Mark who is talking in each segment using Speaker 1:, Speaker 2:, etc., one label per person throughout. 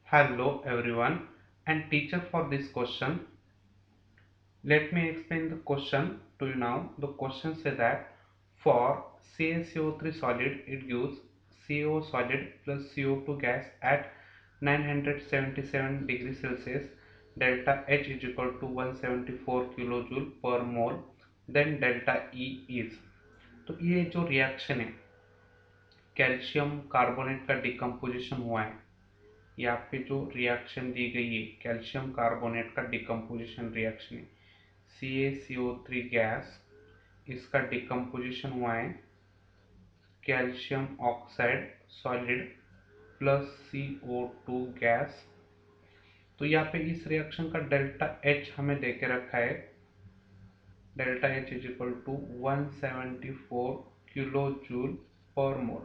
Speaker 1: Hello everyone and teacher for this question. Let me explain the question to you now. The question says that for CaCO3 solid it gives CO solid plus CO2 gas at 977 degrees Celsius. Delta H is equal to 174 kilojoule per mole. Then delta E is. तो ये जो reaction है calcium carbonate का decomposition हुआ है। यहाँ पे जो रिएक्शन दी गई है कैल्शियम कार्बोनेट का डिकम्पोजिशन रिएक्शन है CaCO3 गैस, इसका डिकम्पोजिशन हुआ है calcium oxide solid plus CO2 gas. तो यहाँ पे इस रिएक्शन का डेल्टा H हमें दे के रखा है। Delta H is equal to 174 kilo joule per mole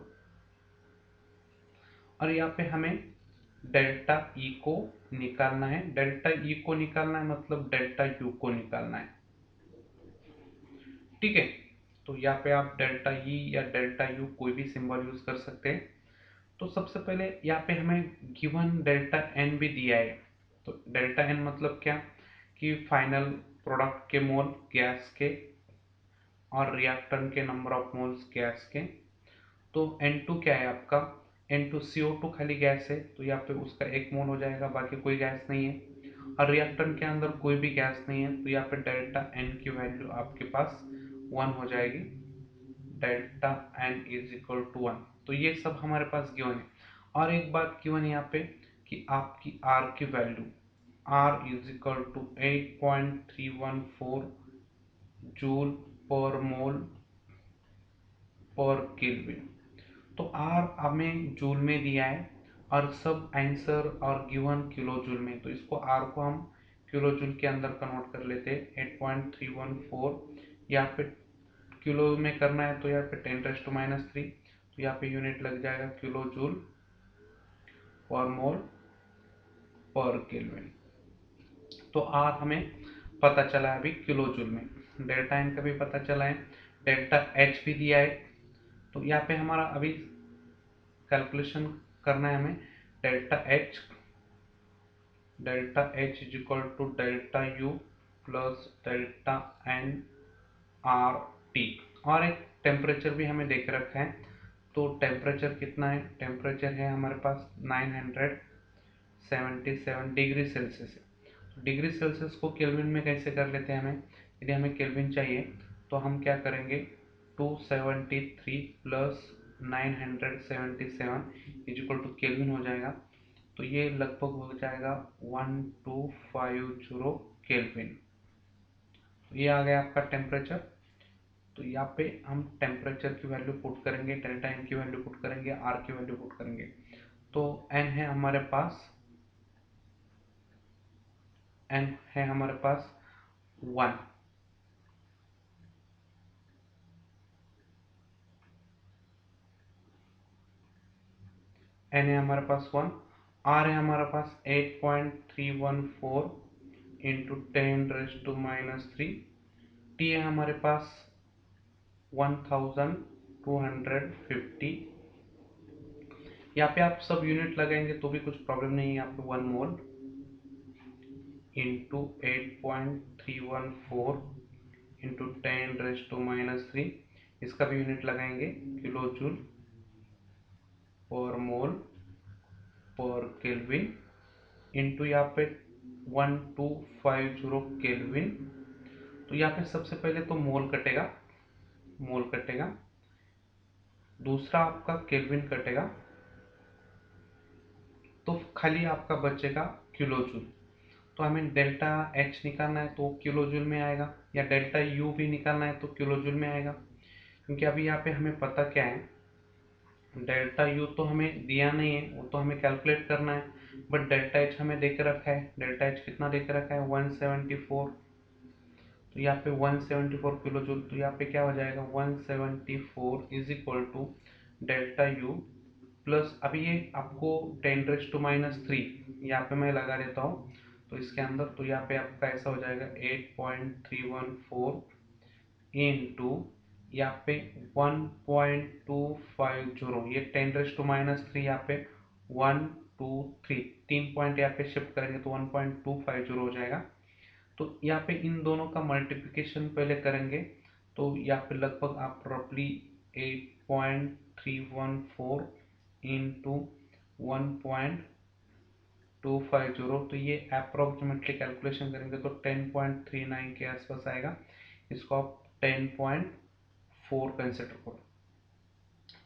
Speaker 1: और यहाँ पे हमें डेल्टा E को निकालना है। डेल्टा E को निकालना है मतलब डेल्टा U को निकालना है। ठीक है, तो यहाँ पे आप डेल्टा ई या डेल्टा यू कोई भी सिंबल यूज कर सकते हैं। तो सबसे पहले यहाँ पे हमें गिवन डेल्टा एन भी दिया है। तो डेल्टा एन मतलब क्या कि फाइनल प्रोडक्ट के मोल गैस के और रिएक्टेंट के नंबर ऑफ मोल्स गैस के। तो N2 क्या है आपका, N2 CO2 खाली गैस है तो यहाँ पे उसका एक मोल हो जाएगा, बाकी कोई गैस नहीं है और रिएक्टेंट के अंदर कोई भी गैस नहीं है। तो यहाँ पे डेल्टा एन की वैल्यू आपके पास 1 हो जाएगी। Delta N is equal to 1। तो ये सब हमारे पास गिवन है और एक बात गिवन है यहाँ पे कि आपकी आर की value R is equal to 8.314 joule per mole पर केल्विन। तो आर हमें जूल में दिया है और सब आंसर और गिवन किलो जूल में, तो इसको आर को हम किलो जूल के अंदर कन्वर्ट कर लेते हैं। 8.314 यहाँ पे किलो में करना है तो यहाँ पे 10⁻³ तो यहाँ पे यूनिट लग जाएगा किलो जूल पर मोल पर केल्विन। तो आर हमें पता चला है अभी किलो जूल में, डेल्टा एन का भी पता चला है, डेल्टा एच भी दिया है। तो यहाँ पे हमारा अभी कैलकुलेशन करना है हमें delta H is equal to delta U plus delta N R T और एक टेम्परेचर भी हमें देख रखा है। तो टेम्परेचर कितना है, टेम्परेचर है हमारे पास 977 डिग्री सेल्सियस है। तो डिग्री सेल्सियस को केल्विन में कैसे कर लेते हैं, हमें यदि हमें केल्विन चाहिए तो हम क्या करेंगे 273 plus 977 is equal to kelvin हो जाएगा। तो ये लगभग हो जाएगा 1250 केल्विन। तो ये आ गया आपका टेम्परेचर। तो यहाँ पे हम टेम्परेचर की वैल्यू पुट करेंगे, डेल्टा एन की वैल्यू पुट करेंगे, आर की वैल्यू पुट करेंगे। तो एन है हमारे पास 1, एन है हमारे पास 1, आर है हमारे पास 8.314 इंटू 10⁻⁻3, टी है हमारे पास 1250। यहाँ पे आप सब यूनिट लगाएंगे तो भी कुछ प्रॉब्लम नहीं है। यहाँ पे 1 मोल इंटू 8.314 इंटू 10⁻⁻3, इसका भी यूनिट लगाएंगे किलो जूल पर मोल पर केल्विन इंटू यहाँ पे 1250 केल्विन। तो यहाँ पे सबसे पहले तो मोल कटेगा, दूसरा आपका केल्विन कटेगा, तो खाली आपका बचेगा किलो जूल। तो हमें डेल्टा एच निकालना है तो किलो जूल में आएगा, या डेल्टा यू भी निकालना है तो किलो जूल में आएगा। क्योंकि अभी यहाँ पे हमें पता क्या है, डेल्टा यू तो हमें दिया नहीं है, वो तो हमें कैलकुलेट करना है, बट डेल्टा एच हमें दे के रखा है। डेल्टा एच कितना दे के रखा है 174। तो यहाँ पे 174 किलो जूल। तो यहाँ पे क्या हो जाएगा 174 is equal to delta U plus, अभी ये आपको 10⁻³ यहाँ पे मैं लगा देता हूँ तो इसके अंदर, तो यहाँ पे आपका ऐसा हो जाएगा 8.314 इंटू यहाँ पे 1250, ये 10⁻³ यहाँ पे 1 3 3 पॉइंट यहाँ पे शिफ्ट करेंगे तो 1.250 हो जाएगा। तो यहाँ पे इन दोनों का मल्टीप्लिकेशन पहले करेंगे तो यहाँ पे लगभग आप रफली 8.314 इंटू 1.250, तो ये अप्रोक्सीमेटली कैलकुलेशन करेंगे तो 10.39 के आसपास आएगा। इसको आप 10.4 कंसिडर करो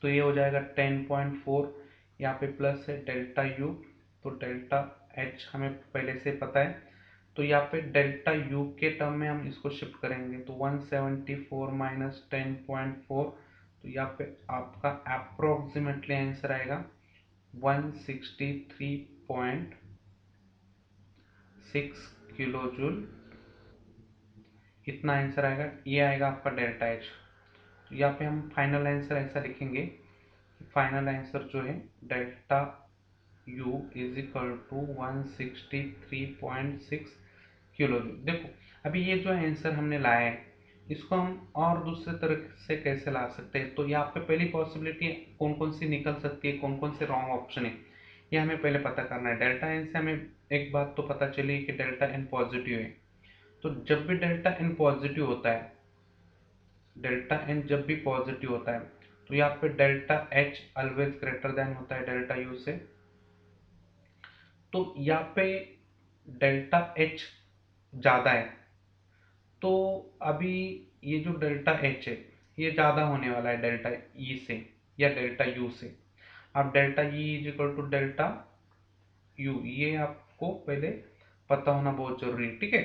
Speaker 1: तो ये हो जाएगा 10.4। यहाँ पे प्लस है डेल्टा यू, तो डेल्टा एच हमें पहले से पता है, तो यहाँ पे डेल्टा यू के टर्म में हम इसको शिफ्ट करेंगे तो 174 माइनस 10.4, तो यहाँ पे आपका अप्रोक्सीमेटली आंसर आएगा 163.6 किलो जूल, इतना आंसर आएगा। ये आएगा आपका डेल्टा एच। तो यहाँ पे हम फाइनल आंसर ऐसा लिखेंगे, फाइनल आंसर जो है delta U is equal to 163.6 kilojoule. देखो अभी ये जो आंसर हमने लाया है इसको हम और दूसरे तरीके से कैसे ला सकते हैं, तो यहाँ पे पहली पॉसिबिलिटी कौन कौन सी निकल सकती है, कौन कौन से रॉन्ग ऑप्शन है, ये हमें पहले पता करना है। डेल्टा एन से हमें एक बात तो पता चली कि डेल्टा एन पॉजिटिव है, तो जब भी डेल्टा एन पॉजिटिव होता है, डेल्टा एन जब भी पॉजिटिव होता है तो यहाँ पे delta H always greater than होता है डेल्टा यू से। तो यहाँ पे डेल्टा एच ज़्यादा है, तो अभी ये जो डेल्टा एच है ये ज़्यादा होने वाला है डेल्टा ई से या डेल्टा यू से। अब delta E is equal to delta U, ये आपको पहले पता होना बहुत जरूरी है, ठीक है।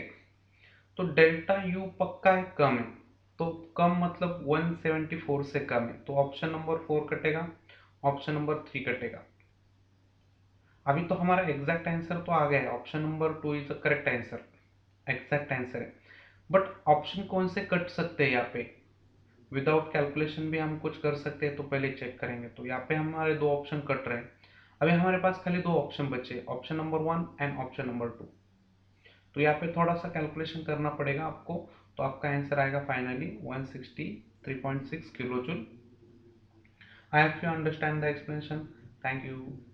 Speaker 1: तो डेल्टा यू पक्का है कम है, तो कम मतलब 174 से कम है, तो ऑप्शन नंबर 4 कटेगा, ऑप्शन नंबर 3 कटेगा। अभी तो हमारा एग्जैक्ट आंसर तो आ गया है, option number 2 is the correct answer, exact answer है। बट ऑप्शन कौन से कट सकते हैं, यहाँ पे विदाउट कैलकुलेशन भी हम कुछ कर सकते हैं, तो पहले चेक करेंगे। तो यहाँ पे हमारे 2 ऑप्शन कट रहे हैं, अभी हमारे पास खाली 2 ऑप्शन बचे, option number 1 and option number 2। तो यहाँ पे थोड़ा सा कैलकुलेशन करना पड़ेगा आपको, तो आपका आंसर आएगा finally 163.6 kilo joule. I hope you understand the explanation. Thank you.